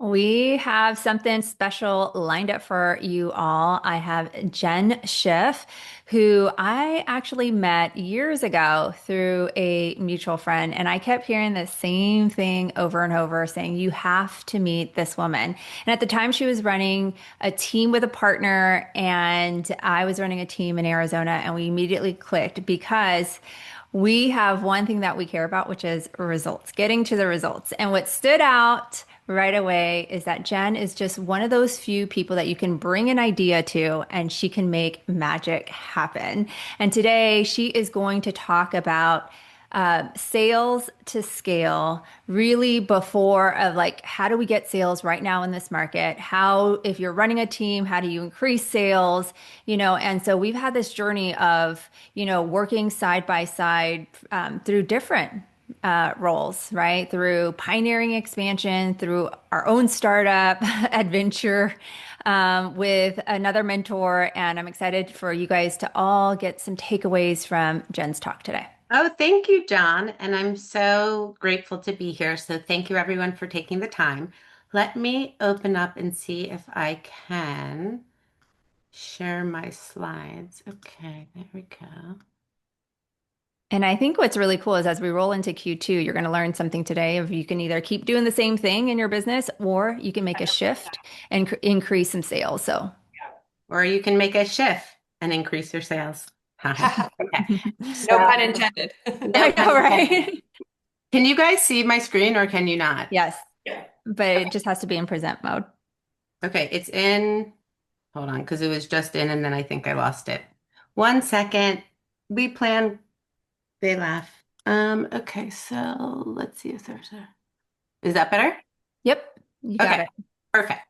We have something special lined up for you all. I have Jen Schiff, who I actually met years ago through a mutual friend. And I kept hearing the same thing over and over saying, you have to meet this woman. And at the time, she was running a team with a partner, and I was running a team in Arizona. And we immediately clicked because we have one thing that we care about, which is results, getting to the results. And what stood out right away is that Jen is just one of those few people that you can bring an idea to and she can make magic happen. And today she is going to talk about sales to scale, really before of like, how do we get sales right now in this market? How, if you're running a team, how do you increase sales? And so we've had this journey of, working side by side through different roles, right? Through pioneering expansion, through our own startup adventure with another mentor. And I'm excited for you guys to all get some takeaways from Jen's talk today. Oh, thank you, John. And I'm so grateful to be here. So thank you everyone for taking the time. Let me open up and see if I can share my slides. Okay, there we go. And I think what's really cool is as we roll into Q2, you're going to learn something today of you can either keep doing the same thing in your business or you can make a shift and increase some sales. So, Or you can make a shift and increase your sales. Okay. No So pun intended. no I pun know, intended. right? Can you guys see my screen or can you not? Yes, Yeah. but it Okay. just has to be in present mode. Okay, it's in. Hold on, because it was just in and then I think I lost it. 1 second. We plan. They laugh. Okay, so let's see if there's a. Is that better? Yep, you got Okay, it. perfect.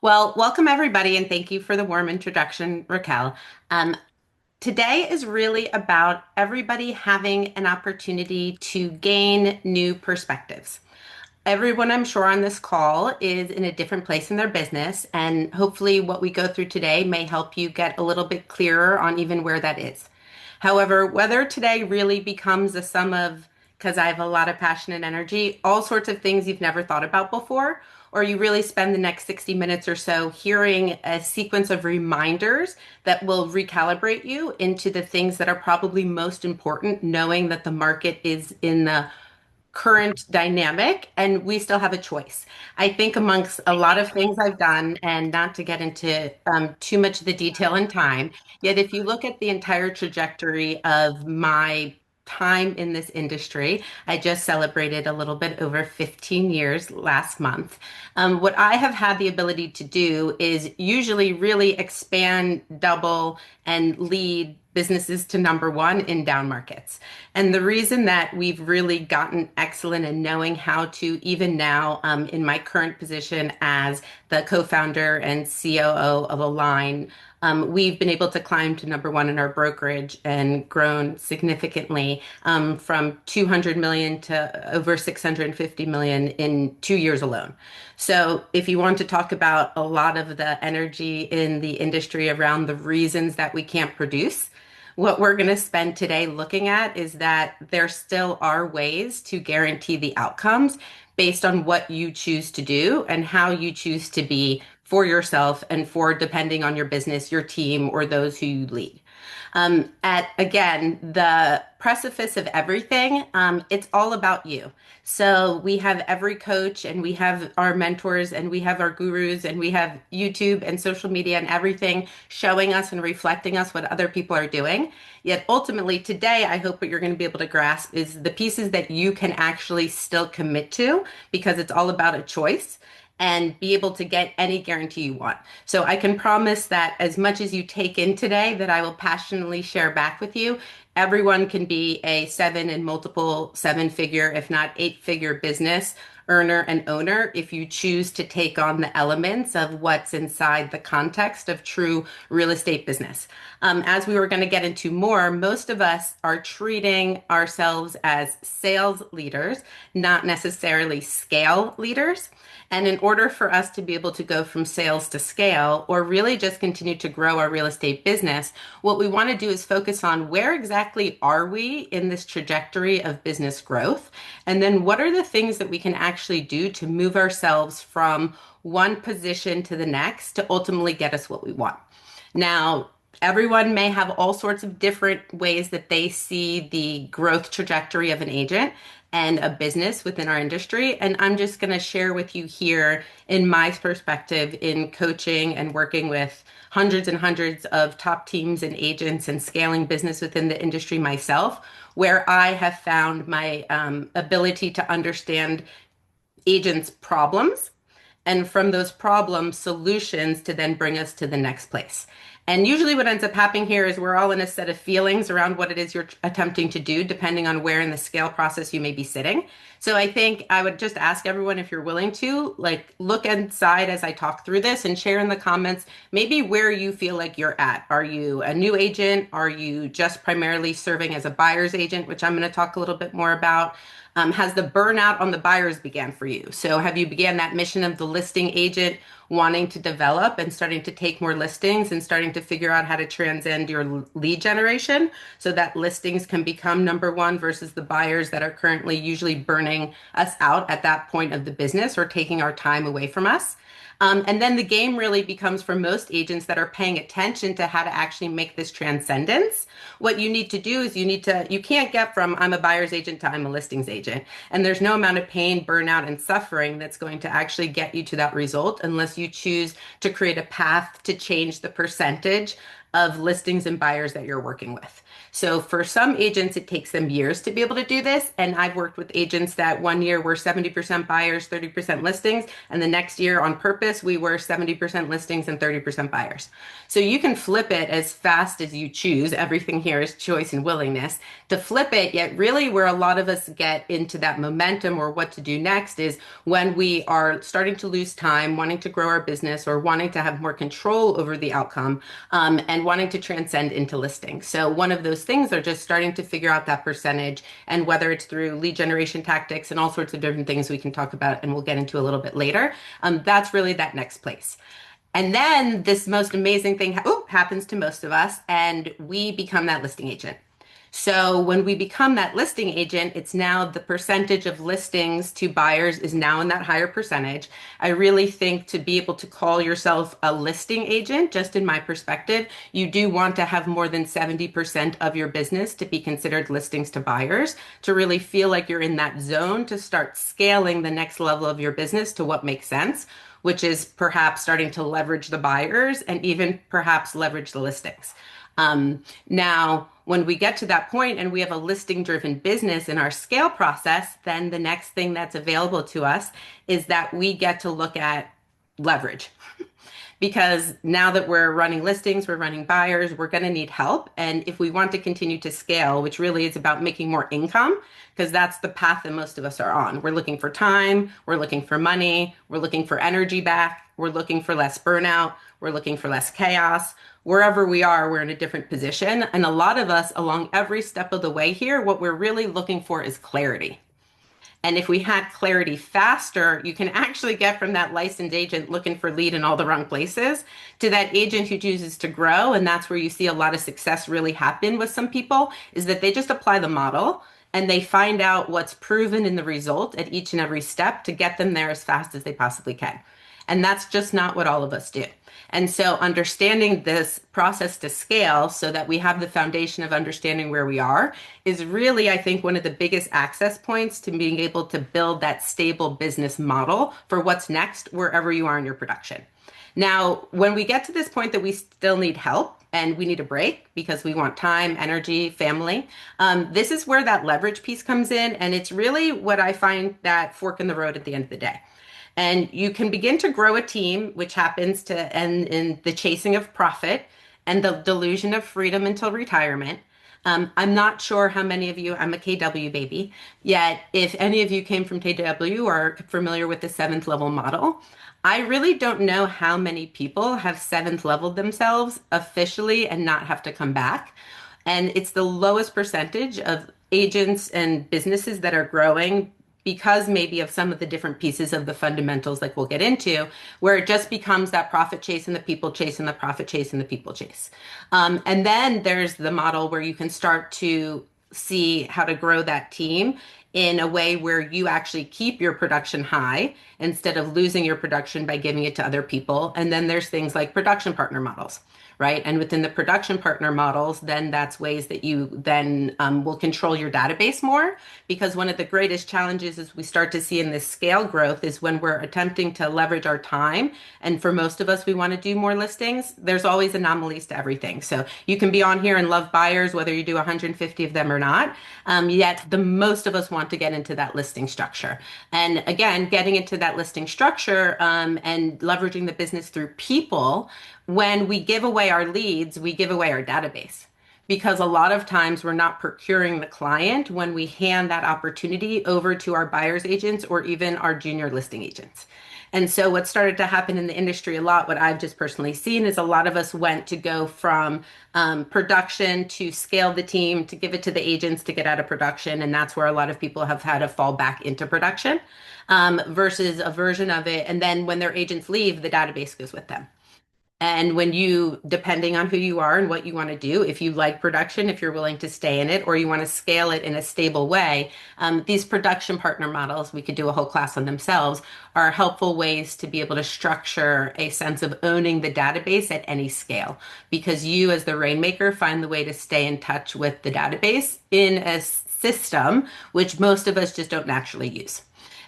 Well, welcome everybody, and thank you for the warm introduction, Raquel. Um, Today is really about everybody having an opportunity to gain new perspectives. Everyone, I'm sure, on this call is in a different place in their business, and hopefully, what we go through today may help you get a little bit clearer on even where that is. However, whether today really becomes a sum of, because I have a lot of passion and energy, all sorts of things you've never thought about before, or you really spend the next 60 minutes or so hearing a sequence of reminders that will recalibrate you into the things that are probably most important, knowing that the market is in the current dynamic and we still have a choice. I think amongst a lot of things I've done, and not to get into too much of the detail and time, yet if you look at the entire trajectory of my time in this industry, I just celebrated a little bit over 15 years last month. What I have had the ability to do is usually really expand, double, and lead businesses to number one in down markets. And the reason that we've really gotten excellent in knowing how to, even now, in my current position as the co-founder and COO of Align, we've been able to climb to number one in our brokerage and grown significantly from 200 million to over 650 million in 2 years alone. So if you want to talk about a lot of the energy in the industry around the reasons that we can't produce, what we're going to spend today looking at is that there still are ways to guarantee the outcomes based on what you choose to do and how you choose to be for yourself and for, depending on your business, your team, or those who you lead. At again, the precipice of everything, it's all about you. So we have every coach and we have our mentors and we have our gurus and we have YouTube and social media and everything showing us and reflecting us what other people are doing. Yet ultimately today, I hope what you're going to be able to grasp is the pieces that you can actually still commit to because it's all about a choice and be able to get any guarantee you want. So I can promise that as much as you take in today, that I will passionately share back with you. Everyone can be a seven and multiple seven-figure, if not eight-figure business earner and owner if you choose to take on the elements of what's inside the context of true real estate business. As we were going to get into more, most of us are treating ourselves as sales leaders, not necessarily scale leaders. And in order for us to be able to go from sales to scale, or really just continue to grow our real estate business, what we want to do is focus on where exactly are we in this trajectory of business growth? And then what are the things that we can actually do to move ourselves from one position to the next to ultimately get us what we want. Now, everyone may have all sorts of different ways that they see the growth trajectory of an agent and a business within our industry. And I'm just going to share with you here in my perspective in coaching and working with hundreds and hundreds of top teams and agents and scaling business within the industry myself, where I have found my ability to understand agents' problems and from those problems, solutions to then bring us to the next place. And usually, what ends up happening here is we're all in a set of feelings around what it is you're attempting to do, depending on where in the scale process you may be sitting. So, I think I would just ask everyone if you're willing to, like, look inside as I talk through this and share in the comments maybe where you feel like you're at. Are you a new agent? Are you just primarily serving as a buyer's agent, which I'm going to talk a little bit more about? Has the burnout on the buyers began for you? So have you began that mission of the listing agent wanting to develop and starting to take more listings and starting to figure out how to transcend your lead generation so that listings can become number one versus the buyers that are currently usually burning us out at that point of the business or taking our time away from us? And then the game really becomes for most agents that are paying attention to how to actually make this transcendence. What you need to do is you can't get from I'm a buyer's agent to I'm a listings agent. And there's no amount of pain, burnout, and suffering that's going to actually get you to that result unless you choose to create a path to change the percentage of listings and buyers that you're working with. So for some agents, it takes them years to be able to do this. And I've worked with agents that one year were 70% buyers, 30% listings. And the next year on purpose, we were 70% listings and 30% buyers. So you can flip it as fast as you choose. Everything here is choice and willingness to flip it. Yet really where a lot of us get into that momentum or what to do next is when we are starting to lose time, wanting to grow our business or wanting to have more control over the outcome, and wanting to transcend into listings. So one of those things are just starting to figure out that percentage, and whether it's through lead generation tactics and all sorts of different things we can talk about and we'll get into a little bit later. That's really that next place. And then this most amazing thing happens to most of us, and we become that listing agent. So when we become that listing agent, it's now the percentage of listings to buyers is now in that higher percentage. I really think to be able to call yourself a listing agent, just in my perspective, you do want to have more than 70% of your business to be considered listings to buyers to really feel like you're in that zone to start scaling the next level of your business to what makes sense, which is perhaps starting to leverage the buyers and even perhaps leverage the listings. Now, when we get to that point and we have a listing driven business in our scale process, then the next thing that's available to us is that we get to look at leverage. Because now that we're running listings, we're running buyers, we're going to need help. And if we want to continue to scale, which really is about making more income, because that's the path that most of us are on. We're looking for time, we're looking for money, we're looking for energy back, we're looking for less burnout, we're looking for less chaos. Wherever we are, we're in a different position. And a lot of us along every step of the way here, what we're really looking for is clarity. And if we had clarity faster, you can actually get from that licensed agent looking for lead in all the wrong places to that agent who chooses to grow. And that's where you see a lot of success really happen with some people, is that they just apply the model and they find out what's proven in the result at each and every step to get them there as fast as they possibly can. And that's just not what all of us do. And so understanding this process to scale so that we have the foundation of understanding where we are is really, I think, one of the biggest access points to being able to build that stable business model for what's next wherever you are in your production. Now, when we get to this point that we still need help and we need a break because we want time, energy, family, this is where that leverage piece comes in. And it's really what I find that fork in the road at the end of the day. And you can begin to grow a team, which happens to end in the chasing of profit and the delusion of freedom until retirement. I'm not sure how many of you, I'm a KW baby, yet if any of you came from KW or are familiar with the seventh level model, I really don't know how many people have seventh leveled themselves officially and not have to come back. And it's the lowest percentage of agents and businesses that are growing because maybe of some of the different pieces of the fundamentals like we'll get into, where it just becomes that profit chase and the people chase and the profit chase and the people chase. And then there's the model where you can start to see how to grow that team in a way where you actually keep your production high instead of losing your production by giving it to other people. And then there's things like production partner models, right? And within the production partner models, then that's ways that you then will control your database more. Because one of the greatest challenges is we start to see in this scale growth is when we're attempting to leverage our time. And for most of us, we want to do more listings. There's always anomalies to everything. So you can be on here and love buyers, whether you do 150 of them or not. Yet the most of us want to get into that listing structure. And again, getting into that listing structure and leveraging the business through people, when we give away our leads, we give away our database. Because a lot of times we're not procuring the client when we hand that opportunity over to our buyer's agents or even our junior listing agents. And so what started to happen in the industry a lot, what I've just personally seen is a lot of us went to go from production to scale the team to give it to the agents to get out of production. And that's where a lot of people have had to fall back into production versus a version of it. And then when their agents leave, the database goes with them. And when you, depending on who you are and what you want to do, if you like production, if you're willing to stay in it, or you want to scale it in a stable way, these production partner models, we could do a whole class on themselves, are helpful ways to be able to structure a sense of owning the database at any scale. Because you, as the rainmaker, find the way to stay in touch with the database in a system which most of us just don't naturally use.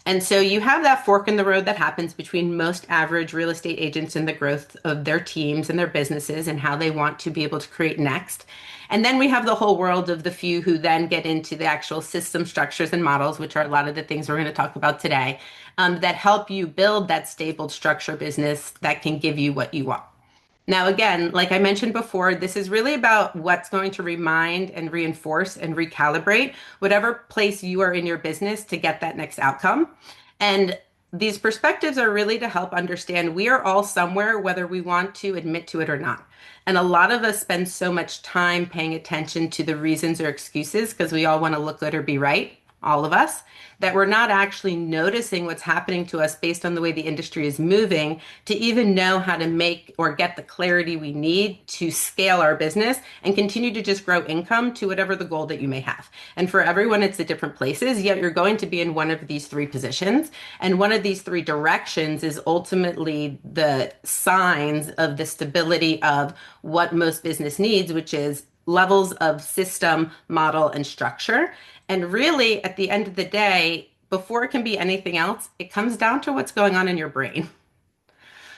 And so you have that fork in the road that happens between most average real estate agents and the growth of their teams and their businesses and how they want to be able to create next. And then we have the whole world of the few who then get into the actual system structures and models, which are a lot of the things we're going to talk about today, that help you build that stable structure business that can give you what you want. Now, again, like I mentioned before, this is really about what's going to remind and reinforce and recalibrate whatever place you are in your business to get that next outcome. And these perspectives are really to help understand we are all somewhere, whether we want to admit to it or not. And a lot of us spend so much time paying attention to the reasons or excuses because we all want to look good or be right, all of us, that we're not actually noticing what's happening to us based on the way the industry is moving to even know how to make or get the clarity we need to scale our business and continue to just grow income to whatever the goal that you may have. And for everyone, it's at different places, yet you're going to be in one of these three positions. And one of these three directions is ultimately the signs of the stability of what most business needs, which is levels of system, model, and structure. And really, at the end of the day, before it can be anything else, it comes down to what's going on in your brain.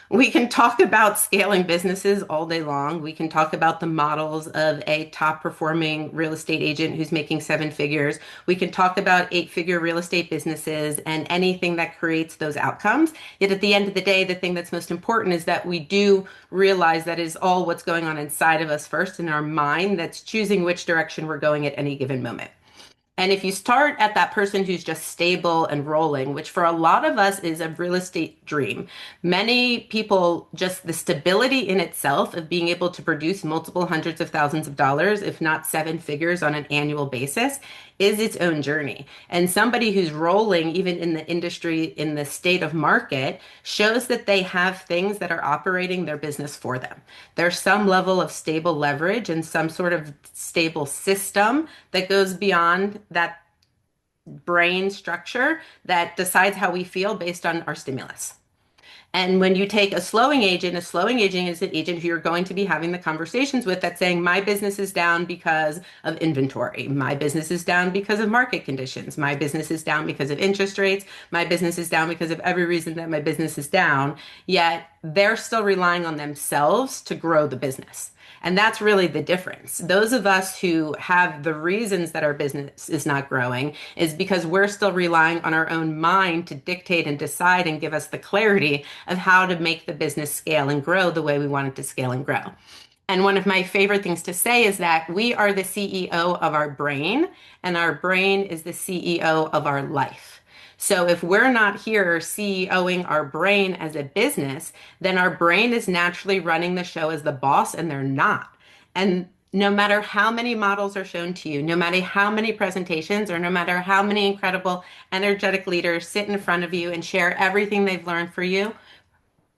We can talk about scaling businesses all day long. We can talk about the models of a top performing real estate agent who's making seven figures. We can talk about eight-figure real estate businesses and anything that creates those outcomes. Yet at the end of the day, the thing that's most important is that we do realize that is all what's going on inside of us first in our mind that's choosing which direction we're going at any given moment. And if you start at that person who's just stable and rolling, which for a lot of us is a real estate dream, many people, just the stability in itself of being able to produce multiple hundreds of thousands of dollars, if not seven figures on an annual basis, is its own journey. And somebody who's rolling, even in the industry, in the state of market, shows that they have things that are operating their business for them. There's some level of stable leverage and some sort of stable system that goes beyond that brain structure that decides how we feel based on our stimulus. And when you take a slowing agent is an agent who you're going to be having the conversations with that's saying, my business is down because of inventory. My business is down because of market conditions. My business is down because of interest rates. My business is down because of every reason that my business is down. Yet they're still relying on themselves to grow the business. And that's really the difference. Those of us who have the reasons that our business is not growing is because we're still relying on our own mind to dictate and decide and give us the clarity of how to make the business scale and grow the way we want it to scale and grow. And one of my favorite things to say is that we are the CEO of our brain, and our brain is the CEO of our life. So if we're not here CEOing our brain as a business, then our brain is naturally running the show as the boss, and they're not. And no matter how many models are shown to you, no matter how many presentations, or no matter how many incredible, energetic leaders sit in front of you and share everything they've learned for you,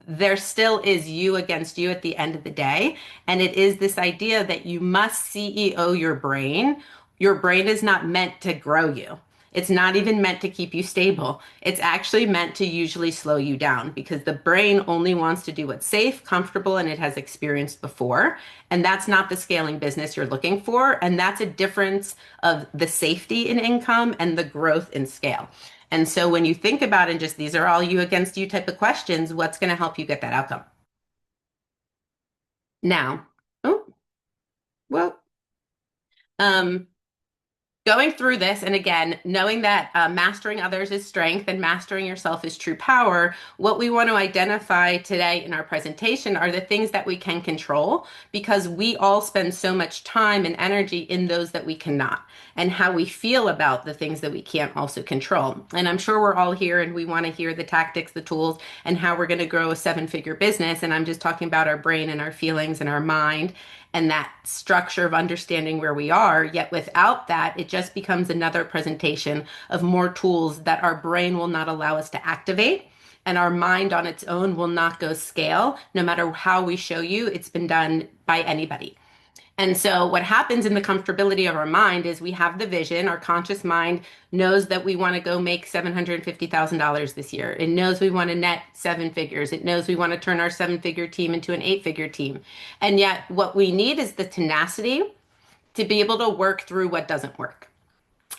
there still is you against you at the end of the day. And it is this idea that you must CEO your brain. Your brain is not meant to grow you. It's not even meant to keep you stable. It's actually meant to usually slow you down because the brain only wants to do what's safe, comfortable, and it has experienced before. And that's not the scaling business you're looking for. And that's a difference of the safety in income and the growth in scale. And so when you think about it, just these are all you against you type of questions, what's going to help you get that outcome? Now, oh, well, um, going through this, and again, knowing that mastering others is strength and mastering yourself is true power, what we want to identify today in our presentation are the things that we can control because we all spend so much time and energy in those that we cannot, and how we feel about the things that we can't also control. And I'm sure we're all here and we want to hear the tactics, the tools, and how we're going to grow a seven-figure business. And I'm just talking about our brain and our feelings and our mind and that structure of understanding where we are. Yet without that, it just becomes another presentation of more tools that our brain will not allow us to activate. And our mind on its own will not go scale, no matter how we show you it's been done by anybody. And so, what happens in the comfortability of our mind is we have the vision. Our conscious mind knows that we want to go make $750,000 this year. It knows we want to net seven figures. It knows we want to turn our seven-figure team into an eight-figure team. And yet, what we need is the tenacity to be able to work through what doesn't work.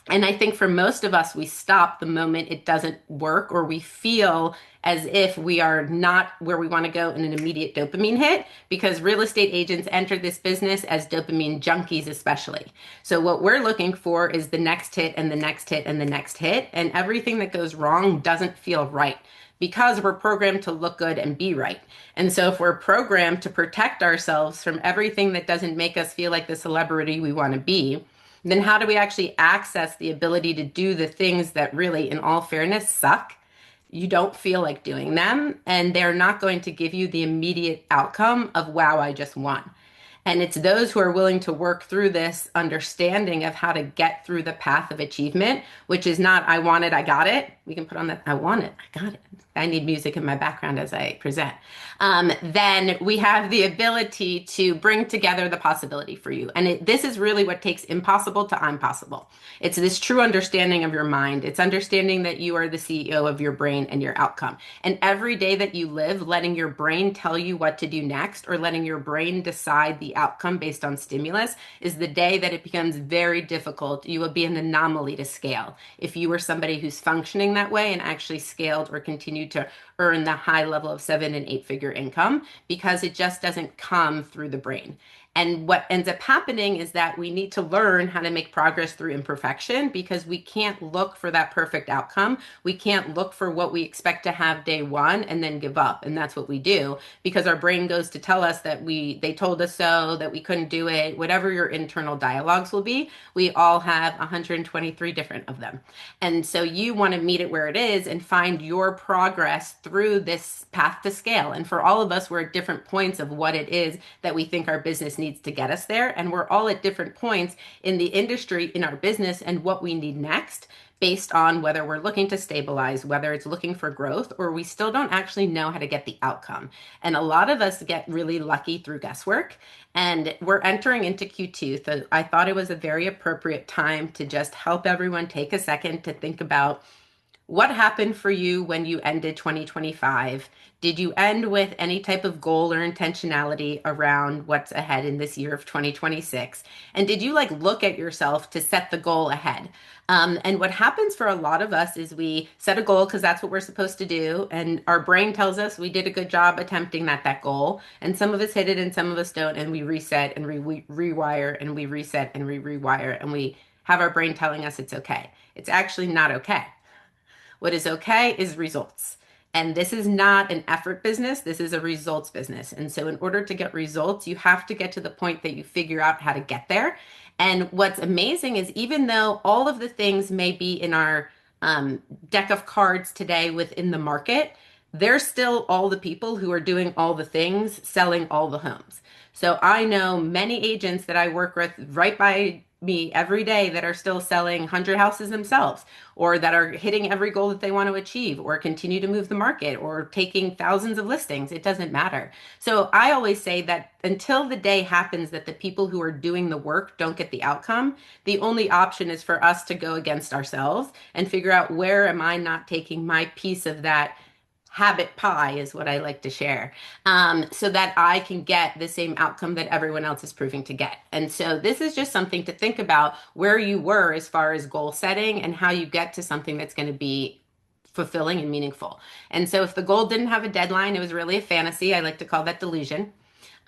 And I think for most of us, we stop the moment it doesn't work, or we feel as if we are not where we want to go in an immediate dopamine hit, because real estate agents enter this business as dopamine junkies, especially. So what we're looking for is the next hit and the next hit and the next hit. And everything that goes wrong doesn't feel right because we're programmed to look good and be right. And so if we're programmed to protect ourselves from everything that doesn't make us feel like the celebrity we want to be, then how do we actually access the ability to do the things that really, in all fairness, suck? You don't feel like doing them, and they're not going to give you the immediate outcome of, wow, I just won. And it's those who are willing to work through this understanding of how to get through the path of achievement, which is not, I want it, I got it. We can put on that, I want it, I got it. I need music in my background as I present. Then we have the ability to bring together the possibility for you. And this is really what takes impossible to I'm possible. It's this true understanding of your mind. It's understanding that you are the CEO of your brain and your outcome. And every day that you live, letting your brain tell you what to do next, or letting your brain decide the outcome based on stimulus, is the day that it becomes very difficult. You will be an anomaly to scale. If you were somebody who's functioning that way and actually scaled or continued to earn the high level of seven and eight figure income, because it just doesn't come through the brain. And what ends up happening is that we need to learn how to make progress through imperfection, because we can't look for that perfect outcome. We can't look for what we expect to have day one and then give up. And that's what we do, because our brain goes to tell us that they told us so, that we couldn't do it, whatever your internal dialogues will be. We all have 123 different of them. And so you want to meet it where it is and find your progress through this path to scale. And for all of us, we're at different points of what it is that we think our business needs to get us there. And we're all at different points in the industry, in our business, and what we need next, based on whether we're looking to stabilize, whether it's looking for growth, or we still don't actually know how to get the outcome. And a lot of us get really lucky through guesswork. And we're entering into Q2. So I thought it was a very appropriate time to just help everyone take a second to think about what happened for you when you ended 2025. Did you end with any type of goal or intentionality around what's ahead in this year of 2026? And did you look at yourself to set the goal ahead? And what happens for a lot of us is we set a goal because that's what we're supposed to do. And our brain tells us we did a good job attempting that goal. And some of us hit it and some of us don't. And we reset and we rewire and we reset and we rewire. And we have our brain telling us it's okay. It's actually not okay. What is okay is results. And this is not an effort business. This is a results business. And so in order to get results, you have to get to the point that you figure out how to get there. And what's amazing is, even though all of the things may be in our deck of cards today within the market, there's still all the people who are doing all the things, selling all the homes. So I know many agents that I work with right by me every day that are still selling 100 houses themselves, or that are hitting every goal that they want to achieve, or continue to move the market, or taking thousands of listings. It doesn't matter. So I always say that until the day happens that the people who are doing the work don't get the outcome, the only option is for us to go against ourselves and figure out, where am I not taking my piece of that habit pie, is what I like to share, so that I can get the same outcome that everyone else is proving to get. And so this is just something to think about, where you were as far as goal setting and how you get to something that's going to be fulfilling and meaningful. And so if the goal didn't have a deadline, it was really a fantasy. I like to call that delusion.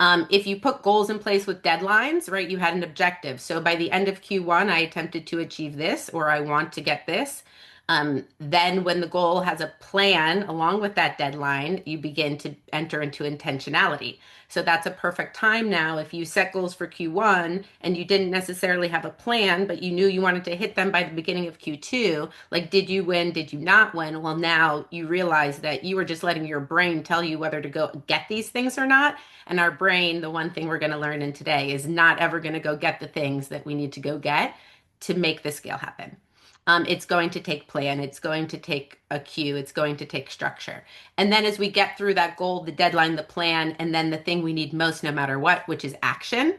If you put goals in place with deadlines, right, you had an objective. So by the end of Q1, I attempted to achieve this, or I want to get this. Then, when the goal has a plan along with that deadline, you begin to enter into intentionality. So that's a perfect time now. If you set goals for Q1 and you didn't necessarily have a plan, but you knew you wanted to hit them by the beginning of Q2, like, did you win? Did you not win? Well, now you realize that you were just letting your brain tell you whether to go get these things or not. And our brain, the one thing we're going to learn in today, is not ever going to go get the things that we need to go get to make the scale happen. It's going to take plan. It's going to take a cue. It's going to take structure. And then as we get through that goal, the deadline, the plan, and then the thing we need most no matter what, which is action,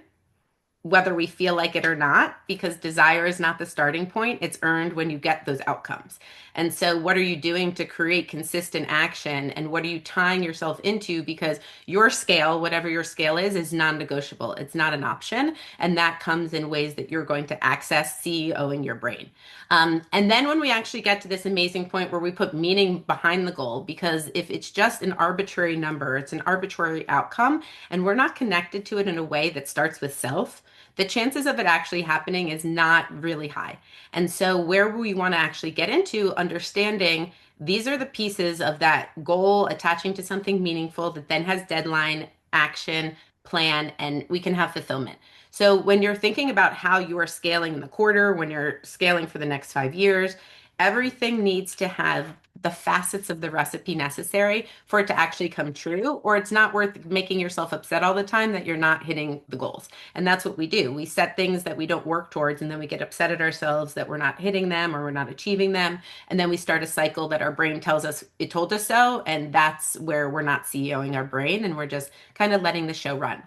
whether we feel like it or not, because desire is not the starting point. It's earned when you get those outcomes. And so what are you doing to create consistent action? And what are you tying yourself into? Because your scale, whatever your scale is non-negotiable. It's not an option. And that comes in ways that you're going to access CEOing your brain. And then when we actually get to this amazing point where we put meaning behind the goal, because if it's just an arbitrary number, it's an arbitrary outcome, and we're not connected to it in a way that starts with self, the chances of it actually happening is not really high. And so where we want to actually get into understanding, these are the pieces of that goal attaching to something meaningful that then has deadline, action, plan, and we can have fulfillment. So when you're thinking about how you are scaling in the quarter, when you're scaling for the next 5 years, everything needs to have the facets of the recipe necessary for it to actually come true, or it's not worth making yourself upset all the time that you're not hitting the goals. And that's what we do. We set things that we don't work towards, and then we get upset at ourselves that we're not hitting them or we're not achieving them. And then we start a cycle that our brain tells us it told us so. And that's where we're not CEOing our brain, and we're just kind of letting the show run.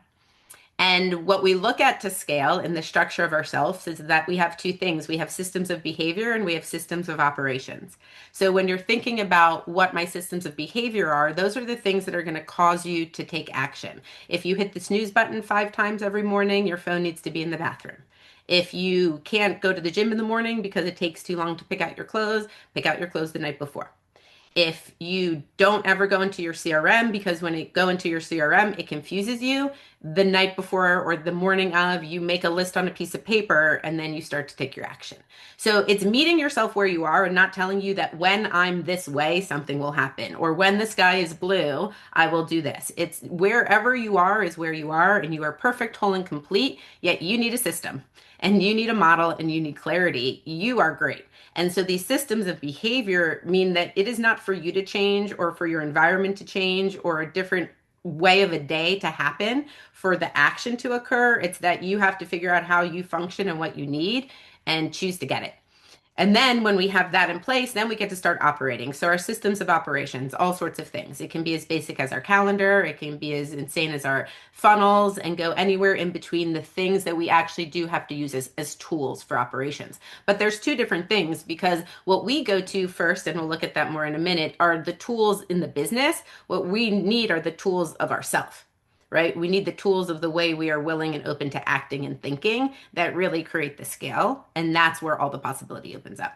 And what we look at to scale in the structure of ourselves is that we have two things. We have systems of behavior and we have systems of operations. So when you're thinking about what my systems of behavior are, those are the things that are going to cause you to take action. If you hit the snooze button 5 times every morning, your phone needs to be in the bathroom. If you can't go to the gym in the morning because it takes too long to pick out your clothes, pick out your clothes the night before. If you don't ever go into your CRM, because when you go into your CRM, it confuses you, the night before or the morning of, you make a list on a piece of paper and then you start to take your action. So it's meeting yourself where you are and not telling you that when I'm this way, something will happen, or when the sky is blue, I will do this. It's wherever you are is where you are, and you are perfect, whole, and complete, yet you need a system and you need a model and you need clarity. You are great. And so these systems of behavior mean that it is not for you to change or for your environment to change or a different way of a day to happen for the action to occur. It's that you have to figure out how you function and what you need and choose to get it. And then when we have that in place, then we get to start operating. So our systems of operations, all sorts of things. It can be as basic as our calendar. It can be as insane as our funnels, and go anywhere in between the things that we actually do have to use as tools for operations. But there's two different things, because what we go to first, and we'll look at that more in a minute, are the tools in the business. What we need are the tools of ourself. Right? We need the tools of the way we are willing and open to acting and thinking that really create the scale. And that's where all the possibility opens up.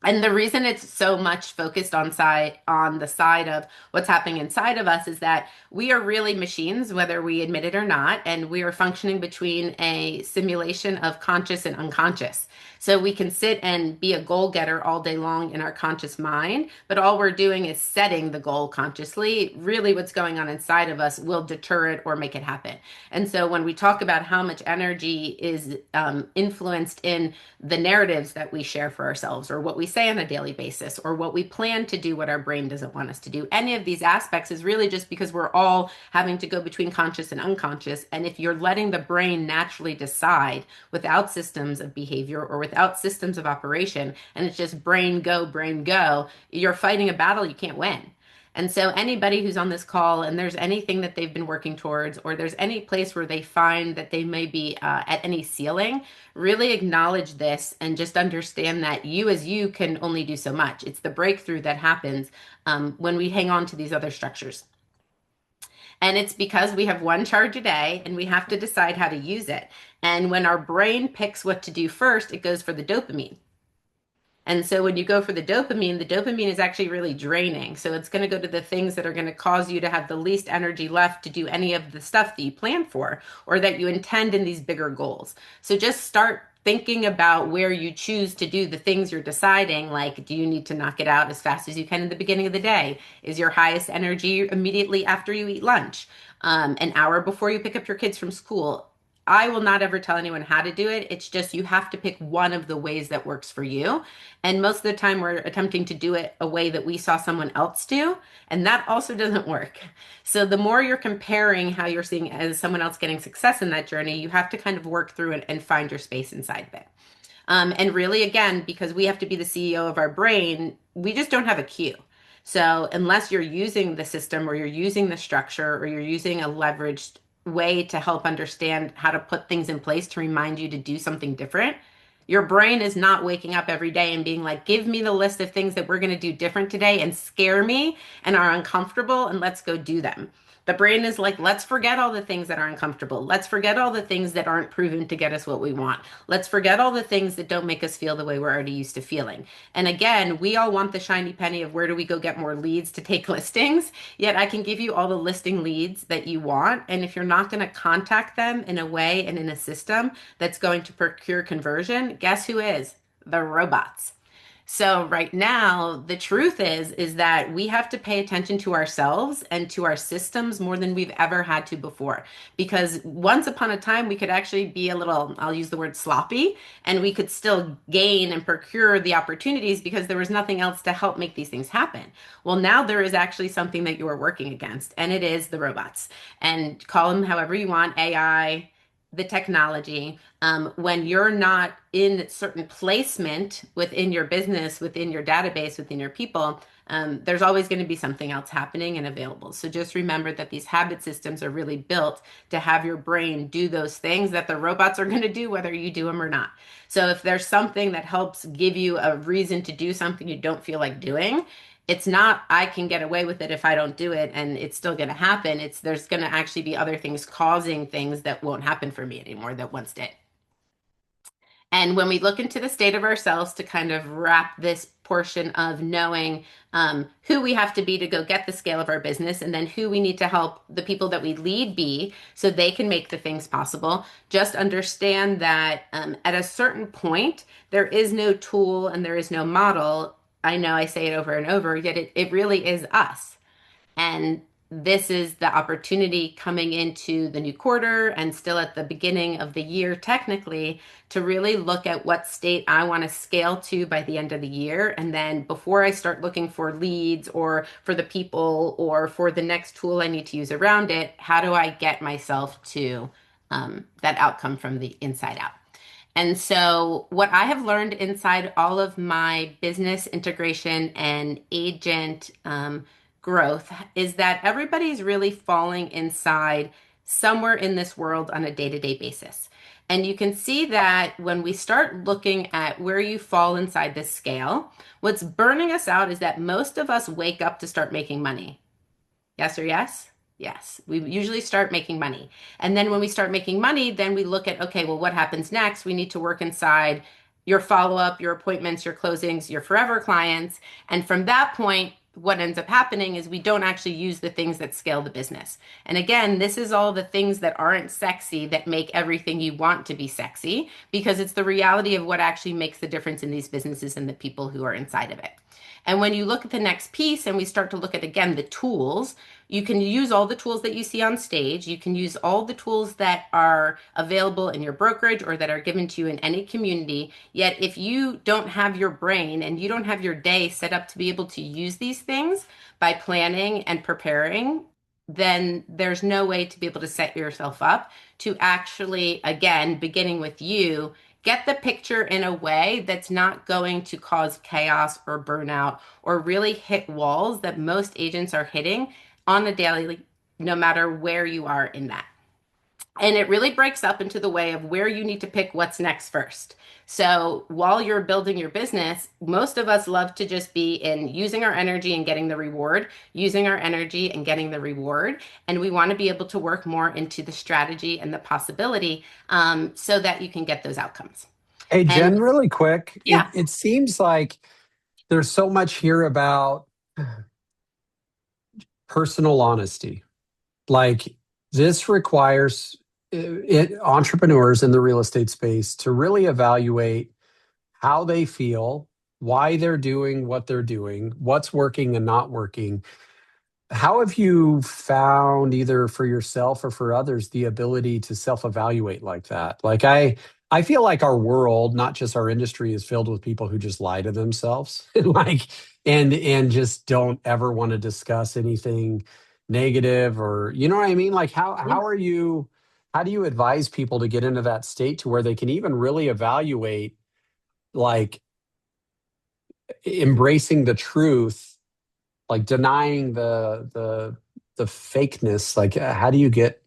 And the reason it's so much focused on the side of what's happening inside of us is that we are really machines, whether we admit it or not, and we are functioning between a simulation of conscious and unconscious. So we can sit and be a goal getter all day long in our conscious mind, but all we're doing is setting the goal consciously. Really, what's going on inside of us will deter it or make it happen. And so when we talk about how much energy is influenced in the narratives that we share for ourselves, or what we say on a daily basis, or what we plan to do, what our brain doesn't want us to do. Any of these aspects is really just because we're all having to go between conscious and unconscious. And if you're letting the brain naturally decide without systems of behavior or without systems of operation, and it's just brain go, you're fighting a battle you can't win. And so anybody who's on this call and there's anything that they've been working towards, or there's any place where they find that they may be at any ceiling, really acknowledge this and just understand that you as you can only do so much. It's the breakthrough that happens when we hang on to these other structures. And it's because we have one charge a day and we have to decide how to use it. And when our brain picks what to do first, it goes for the dopamine. And so when you go for the dopamine is actually really draining. So it's going to go to the things that are going to cause you to have the least energy left to do any of the stuff that you plan for or that you intend in these bigger goals. So just start thinking about where you choose to do the things you're deciding. Like, do you need to knock it out as fast as you can in the beginning of the day? Is your highest energy immediately after you eat lunch? An hour before you pick up your kids from school? I will not ever tell anyone how to do it. It's just you have to pick one of the ways that works for you. And most of the time, we're attempting to do it a way that we saw someone else do. And that also doesn't work. So the more you're comparing how you're seeing as someone else getting success in that journey, you have to kind of work through it and find your space inside of it. And really, again, because we have to be the CEO of our brain, we just don't have a cue. So unless you're using the system or you're using the structure or you're using a leveraged way to help understand how to put things in place to remind you to do something different, your brain is not waking up every day and being like, give me the list of things that we're going to do different today and scare me and are uncomfortable and let's go do them. The brain is like, let's forget all the things that are uncomfortable. Let's forget all the things that aren't proven to get us what we want. Let's forget all the things that don't make us feel the way we're already used to feeling. And again, we all want the shiny penny of where do we go get more leads to take listings. Yet I can give you all the listing leads that you want. And if you're not going to contact them in a way and in a system that's going to procure conversion, guess who is? The robots. So right now, the truth is that we have to pay attention to ourselves and to our systems more than we've ever had to before. Because once upon a time, we could actually be a little, I'll use the word sloppy, and we could still gain and procure the opportunities because there was nothing else to help make these things happen. Well, now there is actually something that you are working against, and it is the robots. And call them however you want, AI, the technology. When you're not in certain placement within your business, within your database, within your people, there's always going to be something else happening and available. So just remember that these habit systems are really built to have your brain do those things that the robots are going to do, whether you do them or not. So if there's something that helps give you a reason to do something you don't feel like doing, it's not I can get away with it if I don't do it and it's still going to happen. It's there's going to actually be other things causing things that won't happen for me anymore that once did. And when we look into the state of ourselves to kind of wrap this portion of knowing who we have to be to go get the scale of our business and then who we need to help the people that we lead be so they can make the things possible, just understand that at a certain point, there is no tool and there is no model. I know I say it over and over, yet it really is us. And this is the opportunity coming into the new quarter and still at the beginning of the year, technically, to really look at what state I want to scale to by the end of the year. And then before I start looking for leads or for the people or for the next tool I need to use around it, how do I get myself to that outcome from the inside out? And so, what I have learned inside all of my business integration and agent growth is that everybody's really falling inside somewhere in this world on a day-to-day basis. And you can see that when we start looking at where you fall inside this scale, what's burning us out is that most of us wake up to start making money. Yes or yes? Yes, we usually start making money. And then when we start making money, then we look at, okay, well, what happens next? We need to work inside your follow-up, your appointments, your closings, your forever clients. And from that point, what ends up happening is we don't actually use the things that scale the business. And again, this is all the things that aren't sexy that make everything you want to be sexy because it's the reality of what actually makes the difference in these businesses and the people who are inside of it. And when you look at the next piece and we start to look at, again, the tools, You can use all the tools that you see on stage. You can use all the tools that are available in your brokerage or that are given to you in any community. Yet, if you don't have your brain and you don't have your day set up to be able to use these things by planning and preparing, then there's no way to be able to set yourself up to actually, again, beginning with you, get the picture in a way that's not going to cause chaos or burnout or really hit walls that most agents are hitting on a daily, no matter where you are in that. And it really breaks up into the way of where you need to pick what's next first. So while you're building your business, most of us love to just be in using our energy and getting the reward, using our energy and getting the reward. And we want to be able to work more into the strategy and the possibility so that you can get those outcomes. Hey, And Jen, really quick. It yeah, it seems like there's so much here about personal honesty. Like this requires entrepreneurs in the real estate space to really evaluate how they feel, why they're doing what they're doing, what's working and not working. How have you found, either for yourself or for others, the ability to self-evaluate like that? I feel like our world, not just our industry, is filled with people who just lie to themselves, and just don't ever want to discuss anything negative, or you know what I mean? Like how do you advise people to get into that state to where they can even really evaluate, like, embracing the truth, like denying the fakeness? Like, how do you get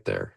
there?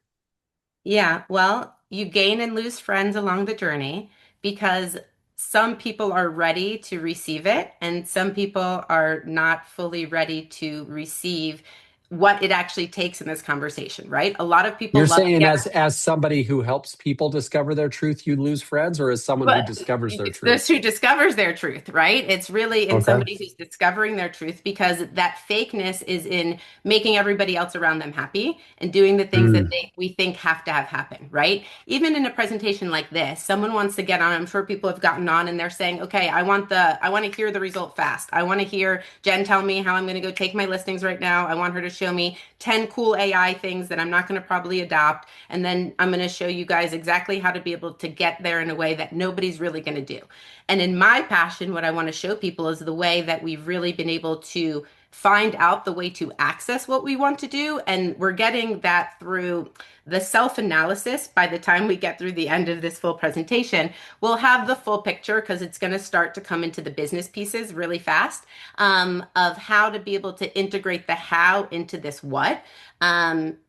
yeah, well, you gain and lose friends along the journey because some people are ready to receive it and some people are not fully ready to receive what it actually takes in this conversation, right? A lot of people You're love to saying, get as somebody who helps people discover their truth, you lose friends, or as someone who but discovers their it's this truth? who discovers their truth, right? It's really in Okay. somebody who's discovering their truth because that fakeness is in making everybody else around them happy and doing the things that Mm. we think have to have happen, right? Even in a presentation like this, someone wants to get on. I'm sure people have gotten on and they're saying, "Okay, I want to hear the result fast. I want to hear Jen tell me how I'm going to go take my listings right now. I want her to show me 10 cool AI things that I'm not going to probably adopt, and then I'm going to show you guys exactly how to be able to get there in a way that nobody's really going to do." And in my passion, what I want to show people is the way that we've really been able to find out the way to access what we want to do. And we're getting that through the self-analysis. By the time we get through the end of this full presentation, we'll have the full picture because it's going to start to come into the business pieces really fast, of how to be able to integrate the how into this what.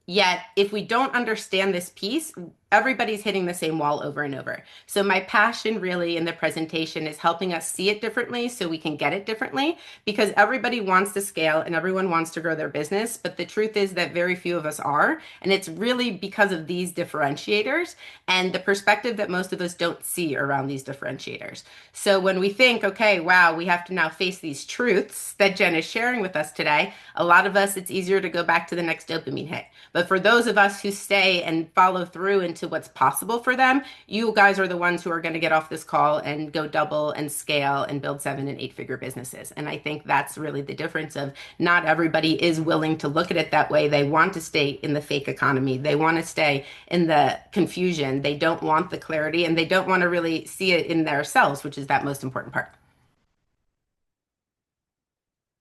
Yet, if we don't understand this piece, everybody's hitting the same wall over and over. So my passion really in the presentation is helping us see it differently so we can get it differently, because everybody wants to scale and everyone wants to grow their business, but the truth is that very few of us are, and it's really because of these differentiators and the perspective that most of us don't see around these differentiators. So when we think, okay, wow, we have to now face these truths that Jen is sharing with us today, a lot of us, it's easier to go back to the next dopamine hit. But for those of us who stay and follow through into what's possible for them, you guys are the ones who are going to get off this call and go double and scale and build 7 and 8 figure businesses. And I think that's really the difference of not everybody is willing to look at it that way. They want to stay in the fake economy. They want to stay in the confusion. They don't want the clarity and they don't want to really see it in themselves, which is that most important part.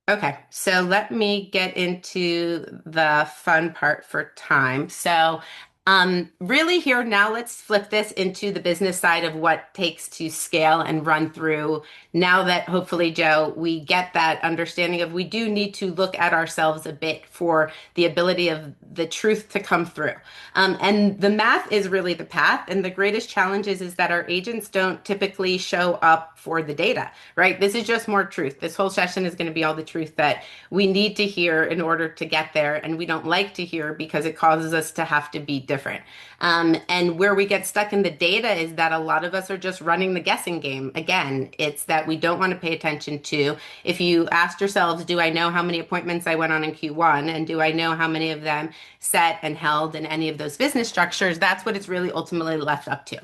Okay, so let me get into the fun part for time. So, really here now, let's flip this into the business side of what takes to scale and run through. Now that hopefully, Joe, we get that understanding of we do need to look at ourselves a bit for the ability of the truth to come through. And the math is really the path. And the greatest challenge is that our agents don't typically show up for the data, right? This is just more truth. This whole session is going to be all the truth that we need to hear in order to get there. And we don't like to hear because it causes us to have to be different. And where we get stuck in the data is that a lot of us are just running the guessing game. Again, it's that we don't want to pay attention to. If you asked yourselves, do I know how many appointments I went on in Q1? And do I know how many of them set and held in any of those business structures? That's what it's really ultimately left up to.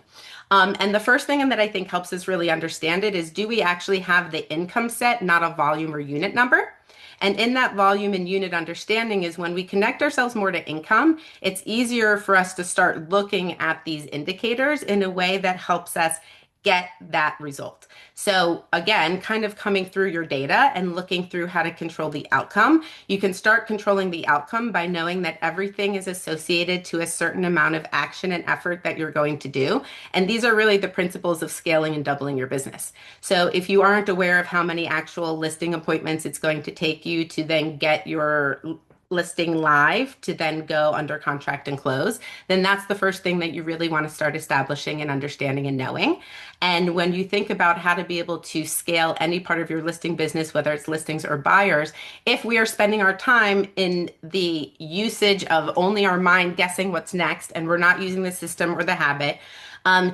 And the first thing that I think helps us really understand it is, do we actually have the income set, not a volume or unit number? And in that volume and unit understanding is when we connect ourselves more to income, it's easier for us to start looking at these indicators in a way that helps us get that result. So again, kind of coming through your data and looking through how to control the outcome. You can start controlling the outcome by knowing that everything is associated to a certain amount of action and effort that you're going to do. And these are really the principles of scaling and doubling your business. So if you aren't aware of how many actual listing appointments it's going to take you to then get your listing live to then go under contract and close, then that's the first thing that you really want to start establishing and understanding and knowing. And when you think about how to be able to scale any part of your listing business, whether it's listings or buyers, if we are spending our time in the usage of only our mind guessing what's next, and we're not using the system or the habit,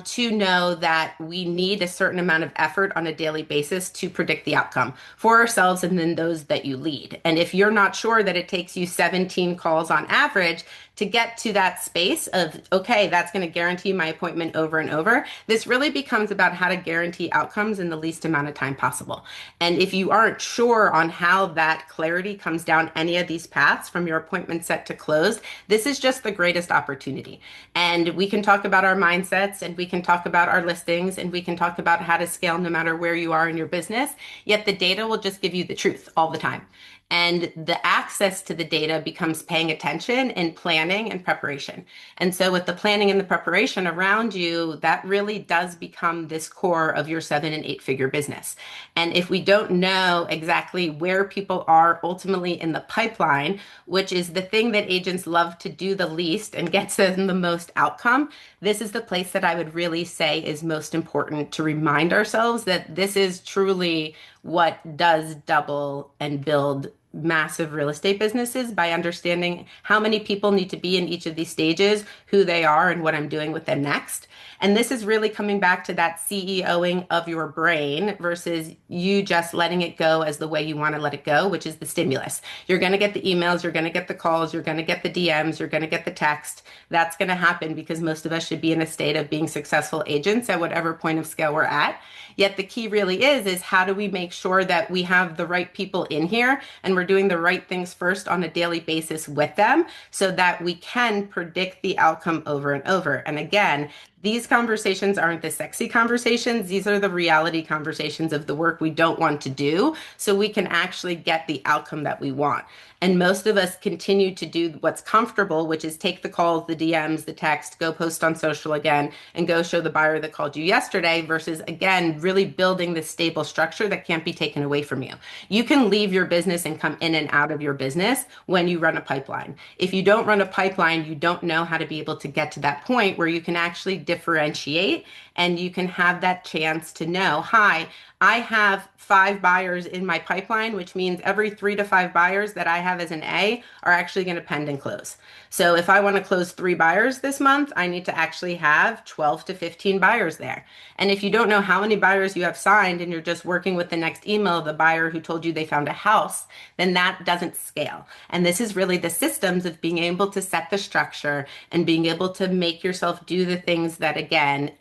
to know that we need a certain amount of effort on a daily basis to predict the outcome for ourselves and then those that you lead. And if you're not sure that it takes you 17 calls on average to get to that space of, okay, that's going to guarantee my appointment over and over, this really becomes about how to guarantee outcomes in the least amount of time possible. And if you aren't sure on how that clarity comes down any of these paths from your appointment set to closed, this is just the greatest opportunity. And we can talk about our mindsets and we can talk about our listings and we can talk about how to scale no matter where you are in your business, yet the data will just give you the truth all the time. And the access to the data becomes paying attention and planning and preparation. And so with the planning and the preparation around you, that really does become this core of your 7 and 8 figure business. And if we don't know exactly where people are ultimately in the pipeline, which is the thing that agents love to do the least and gets them the most outcome, this is the place that I would really say is most important to remind ourselves that this is truly what does double and build massive real estate businesses, by understanding how many people need to be in each of these stages, who they are, and what I'm doing with them next. And this is really coming back to that CEOing of your brain versus you just letting it go as the way you want to let it go, which is the stimulus. You're going to get the emails, you're going to get the calls, you're going to get the DMs, you're going to get the text. That's going to happen because most of us should be in a state of being successful agents at whatever point of scale we're at. Yet the key really is how do we make sure that we have the right people in here and we're doing the right things first on a daily basis with them so that we can predict the outcome over and over. And again, these conversations aren't the sexy conversations. These are the reality conversations of the work we don't want to do so we can actually get the outcome that we want. And most of us continue to do what's comfortable, which is take the calls, the DMs, the text, go post on social again, and go show the buyer that called you yesterday versus, again, really building this stable structure that can't be taken away from you. You can leave your business and come in and out of your business when you run a pipeline. If you don't run a pipeline, you don't know how to be able to get to that point where you can actually differentiate and you can have that chance to know, hi, I have 5 buyers in my pipeline, which means every 3 to 5 buyers that I have as an A are actually going to pend and close. So if I want to close 3 buyers this month, I need to actually have 12 to 15 buyers there. And if you don't know how many buyers you have signed and you're just working with the next email of the buyer who told you they found a house, then that doesn't scale. And this is really the systems of being able to set the structure and being able to make yourself do the things that, again,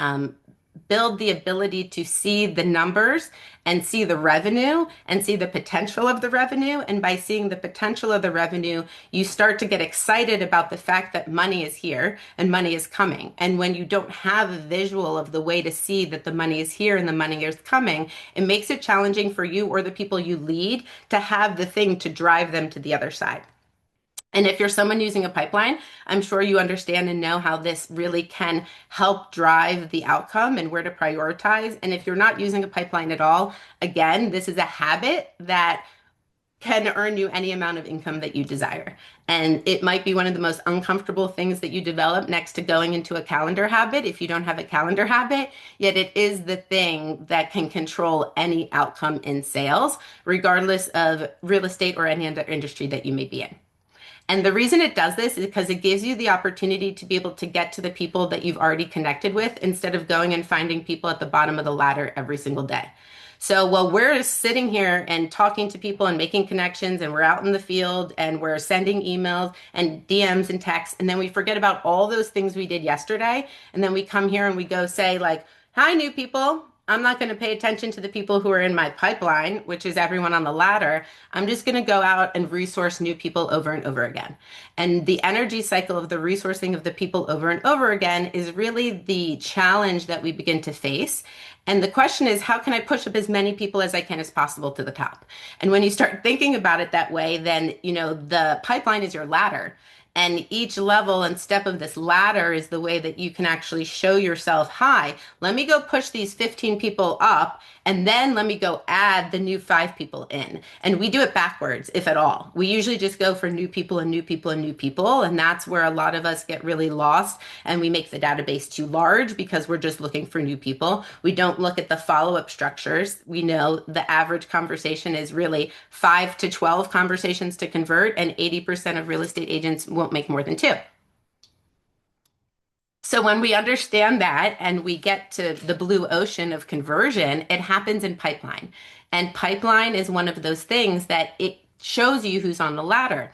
build the ability to see the numbers and see the revenue and see the potential of the revenue. And by seeing the potential of the revenue, you start to get excited about the fact that money is here and money is coming. And when you don't have a visual of the way to see that the money is here and the money is coming, it makes it challenging for you or the people you lead to have the thing to drive them to the other side. And if you're someone using a pipeline, I'm sure you understand and know how this really can help drive the outcome and where to prioritize. And if you're not using a pipeline at all, again, this is a habit that can earn you any amount of income that you desire. And it might be one of the most uncomfortable things that you develop next to going into a calendar habit if you don't have a calendar habit, yet it is the thing that can control any outcome in sales, regardless of real estate or any other industry that you may be in. And the reason it does this is because it gives you the opportunity to be able to get to the people that you've already connected with instead of going and finding people at the bottom of the ladder every single day. So while we're sitting here and talking to people and making connections and we're out in the field and we're sending emails and DMs and texts, and then we forget about all those things we did yesterday. And then we come here and we go say like, hi, new people. I'm not going to pay attention to the people who are in my pipeline, which is everyone on the ladder. I'm just going to go out and resource new people over and over again. And the energy cycle of the resourcing of the people over and over again is really the challenge that we begin to face. And the question is, how can I push up as many people as I can as possible to the top? And when you start thinking about it that way, then, the pipeline is your ladder. And each level and step of this ladder is the way that you can actually show yourself, hi, let me go push these 15 people up, and then let me go add the new 5 people in. And we do it backwards, if at all. We usually just go for new people and new people and new people. And that's where a lot of us get really lost and we make the database too large because we're just looking for new people. We don't look at the follow-up structures. We know the average conversation is really 5 to 12 conversations to convert, and 80% of real estate agents won't make more than 2. So when we understand that and we get to the blue ocean of conversion, it happens in pipeline. And pipeline is one of those things that it shows you who's on the ladder.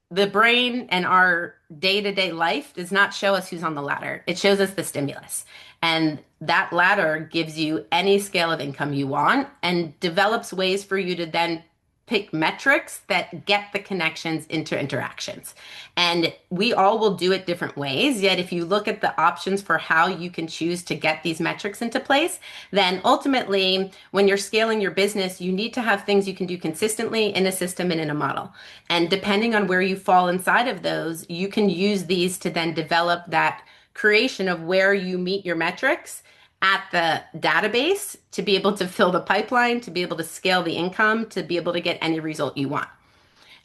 The brain and our day-to-day life does not show us who's on the ladder. It shows us the stimulus. And that ladder gives you any scale of income you want and develops ways for you to then pick metrics that get the connections into interactions. And we all will do it different ways. Yet if you look at the options for how you can choose to get these metrics into place, then ultimately when you're scaling your business, you need to have things you can do consistently in a system and in a model. And depending on where you fall inside of those, you can use these to then develop that creation of where you meet your metrics at the database to be able to fill the pipeline, to be able to scale the income, to be able to get any result you want.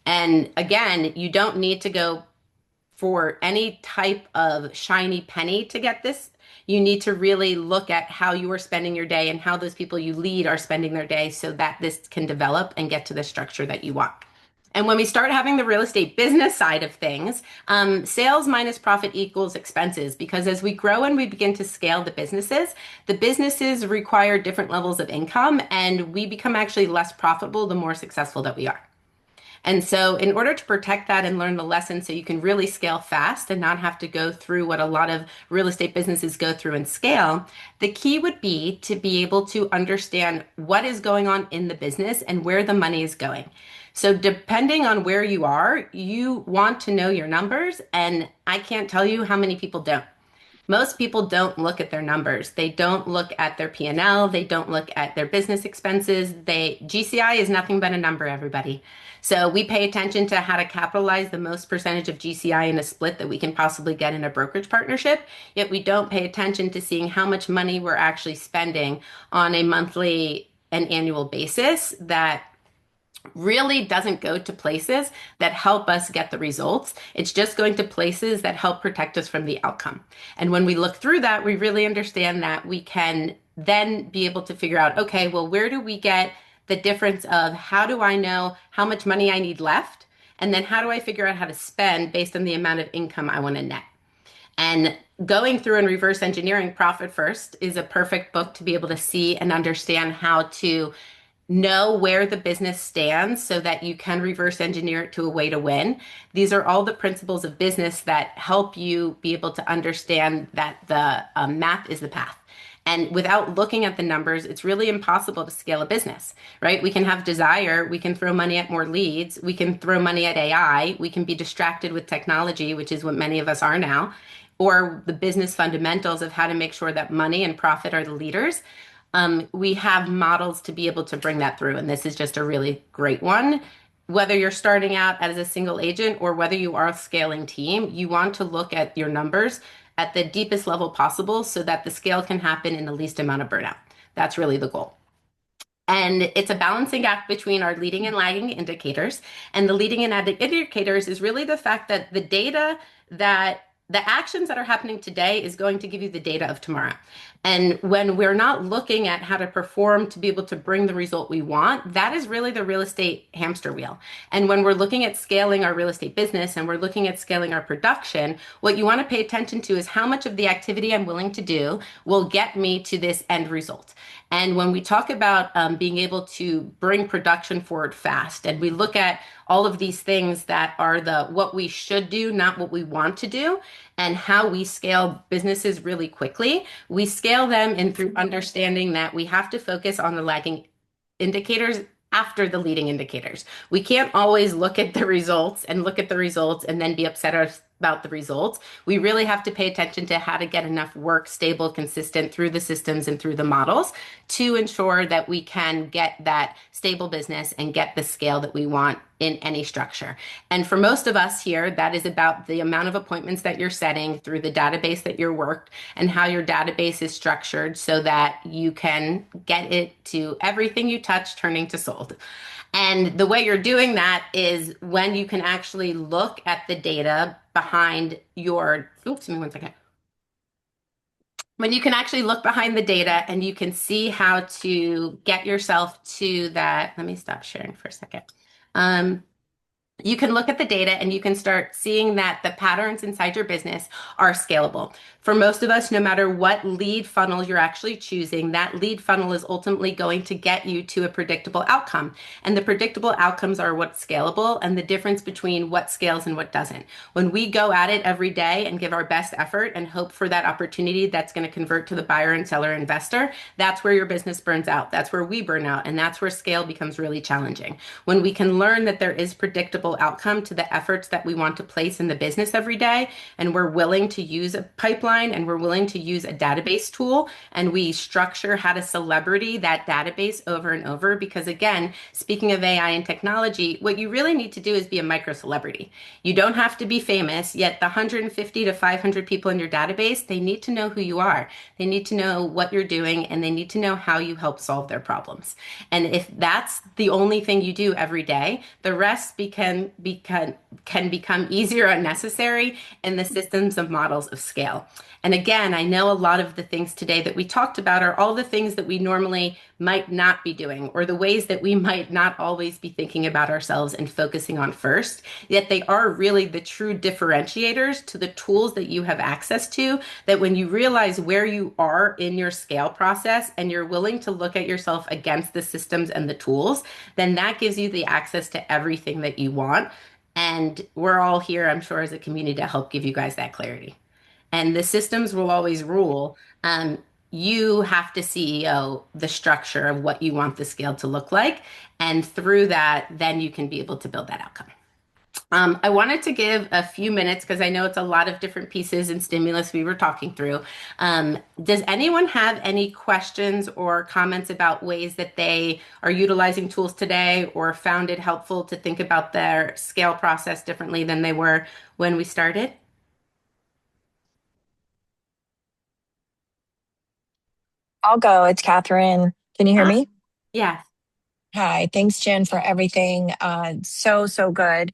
And again, you don't need to go for any type of shiny penny to get this. You need to really look at how you are spending your day and how those people you lead are spending their day so that this can develop and get to the structure that you want. And when we start having the real estate business side of things, sales minus profit equals expenses, because as we grow and we begin to scale the businesses require different levels of income, and we become actually less profitable the more successful that we are. And so in order to protect that and learn the lesson so you can really scale fast and not have to go through what a lot of real estate businesses go through and scale, the key would be to be able to understand what is going on in the business and where the money is going. So depending on where you are, you want to know your numbers, and I can't tell you how many people don't. Most people don't look at their numbers. They don't look at their P&L. They don't look at their business expenses. GCI is nothing but a number, everybody. So we pay attention to how to capitalize the most percentage of GCI in a split that we can possibly get in a brokerage partnership. Yet we don't pay attention to seeing how much money we're actually spending on a monthly and annual basis that really doesn't go to places that help us get the results. It's just going to places that help protect us from the outcome. And when we look through that, we really understand that we can then be able to figure out, okay, well, where do we get the difference of how do I know how much money I need left? And then how do I figure out how to spend based on the amount of income I want to net? And going through and reverse engineering Profit First is a perfect book to be able to see and understand how to know where the business stands so that you can reverse engineer it to a way to win. These are all the principles of business that help you be able to understand that the math is the path. And without looking at the numbers, it's really impossible to scale a business, right? We can have desire, we can throw money at more leads, we can throw money at AI, we can be distracted with technology, which is what many of us are now, or the business fundamentals of how to make sure that money and profit are the leaders. We have models to be able to bring that through. And this is just a really great one. Whether you're starting out as a single agent or whether you are a scaling team, you want to look at your numbers at the deepest level possible so that the scale can happen in the least amount of burnout. That's really the goal. And it's a balancing act between our leading and lagging indicators. And the leading and lagging indicators is really the fact that the actions that are happening today is going to give you the data of tomorrow. And when we're not looking at how to perform to be able to bring the result we want, that is really the real estate hamster wheel. And when we're looking at scaling our real estate business and we're looking at scaling our production, what you want to pay attention to is how much of the activity I'm willing to do will get me to this end result. And when we talk about being able to bring production forward fast, and we look at all of these things that are the what we should do, not what we want to do, and how we scale businesses really quickly. We scale them in through understanding that we have to focus on the lagging indicators after the leading indicators. We can't always look at the results and look at the results and then be upset about the results. We really have to pay attention to how to get enough work stable, consistent through the systems and through the models to ensure that we can get that stable business and get the scale that we want in any structure. And for most of us here, that is about the amount of appointments that you're setting through the database that you're worked and how your database is structured so that you can get it to everything you touch turning to sold. And the way you're doing that is when you can actually look at the data behind your, oops, give me one second. When you can actually look behind the data and you can see how to get yourself to that. Let me stop sharing for a second. You can look at the data and you can start seeing that the patterns inside your business are scalable. For most of us, no matter what lead funnel you're actually choosing, that lead funnel is ultimately going to get you to a predictable outcome. And the predictable outcomes are what's scalable and the difference between what scales and what doesn't. When we go at it every day and give our best effort and hope for that opportunity that's going to convert to the buyer and seller investor, that's where your business burns out. That's where we burn out. And that's where scale becomes really challenging. When we can learn that there is predictable outcome to the efforts that we want to place in the business every day, and we're willing to use a pipeline and we're willing to use a database tool, and we structure how to celebrity that database over and over. Because again, speaking of AI and technology, what you really need to do is be a micro celebrity. You don't have to be famous, yet the 150 to 500 people in your database, they need to know who you are. They need to know what you're doing, and they need to know how you help solve their problems. And if that's the only thing you do every day, the rest can become easier and necessary in the systems of models of scale. And again, I know a lot of the things today that we talked about are all the things that we normally might not be doing, or the ways that we might not always be thinking about ourselves and focusing on first. Yet they are really the true differentiators to the tools that you have access to, that when you realize where you are in your scale process and you're willing to look at yourself against the systems and the tools, then that gives you the access to everything that you want. And we're all here, I'm sure, as a community to help give you guys that clarity. And the systems will always rule. You have to CEO the structure of what you want the scale to look like. And through that, then you can be able to build that outcome. I wanted to give a few minutes because I know it's a lot of different pieces and stimulus we were talking through. Does anyone have any questions or comments about ways that they are utilizing tools today or found it helpful to think about their scale process differently than they were when we started? I'll go. It's Catherine. Can you hear Ah, me? yeah. Hi. Thanks, Jen, for everything. So good.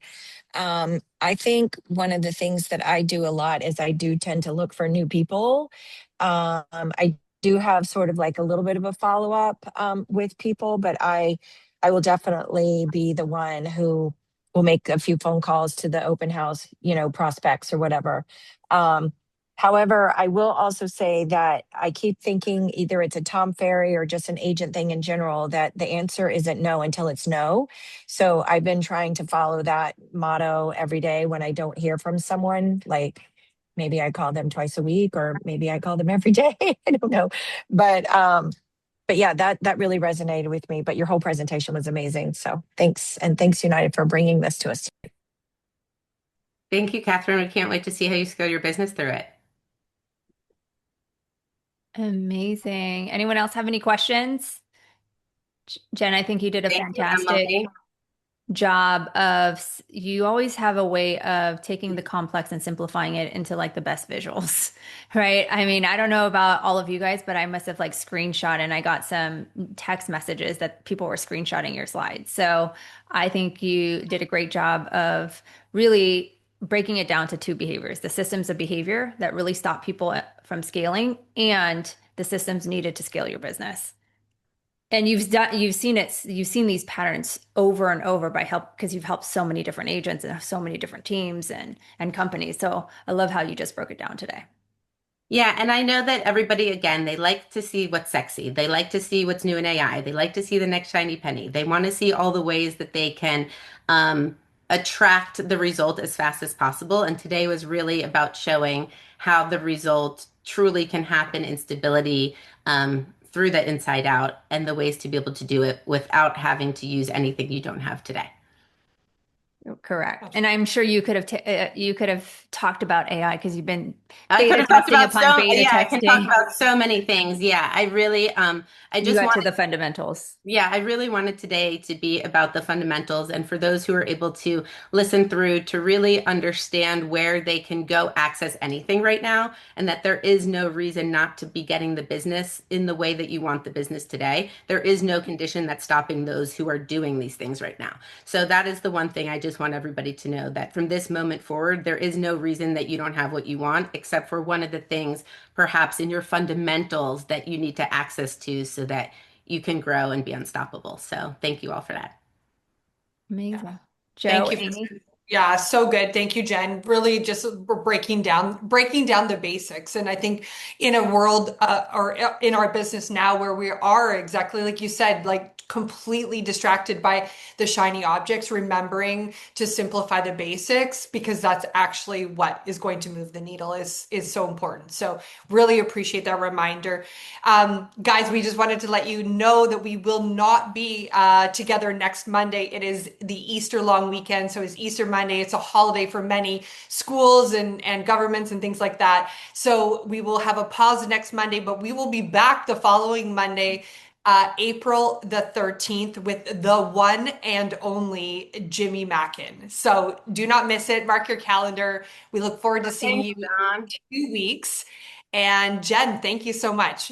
I think one of the things that I do a lot is I do tend to look for new people. I do have sort of like a little bit of a follow up with people, but I will definitely be the one who will make a few phone calls to the open house, prospects or whatever. Um, However, I will also say that I keep thinking either it's a Tom Ferry or just an agent thing in general, that the answer isn't no until it's no. So I've been trying to follow that motto every day when I don't hear from someone. Like maybe I call them twice a week or maybe I call them every day. I don't know. But yeah, that really resonated with me. But your whole presentation was amazing. So thanks. And thanks, United, for bringing this to us. Thank you, Catherine. We can't wait to see how you scale your business through it. Amazing. Anyone else have any questions? Jen, I think you did a Thank you, fantastic Emily. job of you always have a way of taking the complex and simplifying it into like the best visuals, right? I mean, I don't know about all of you guys, but I must have like screenshot and I got some text messages that people were screenshotting your slides. So I think you did a great job of really breaking it down to two behaviors, the systems of behavior that really stop people from scaling and the systems needed to scale your business. And you've seen these patterns over and over by help because you've helped so many different agents and so many different teams and companies. So I love how you just broke it down today. Yeah, and I know that everybody, again, they like to see what's sexy. They like to see what's new in AI. They like to see the next shiny penny. They want to see all the ways that they can attract the result as fast as possible. And today was really about showing how the result truly can happen in stability through the inside out and the ways to be able to do it without having to use anything you don't have today. Correct. And I'm sure you could have you could have talked about AI because you've been I could beta have talked testing about upon beta I can talk testing. about so many things. Yeah, I really, I You just got to wanted the fundamentals. Yeah, I really wanted today to be about the fundamentals and for those who are able to listen through to really understand where they can go access anything right now and that there is no reason not to be getting the business in the way that you want the business today. There is no condition that's stopping those who are doing these things right now. So that is the one thing I just want everybody to know that from this moment forward, there is no reason that you don't have what you want, except for one of the things perhaps in your fundamentals that you need to access to so that you can grow and be unstoppable. So thank you all for that. Amazing. Thank Joe, you. Amy. Yeah, so good. Thank you, Jen. Really just breaking down the basics. And I think in a world or in our business now where we are exactly like you said, like completely distracted by the shiny objects, remembering to simplify the basics because that's actually what is going to move the needle is so important. So really appreciate that reminder. Guys, we just wanted to let you know that we will not be together next Monday. It is the Easter long weekend. So it's Easter Monday. It's a holiday for many schools and governments and things like that. So we will have a pause next Monday, but we will be back the following Monday, April the 13th, with the one and only Jimmy Mackin. So do not miss it. Mark your calendar. We look forward to seeing Thanks, you John. in 2 weeks. And Jen, thank you so much.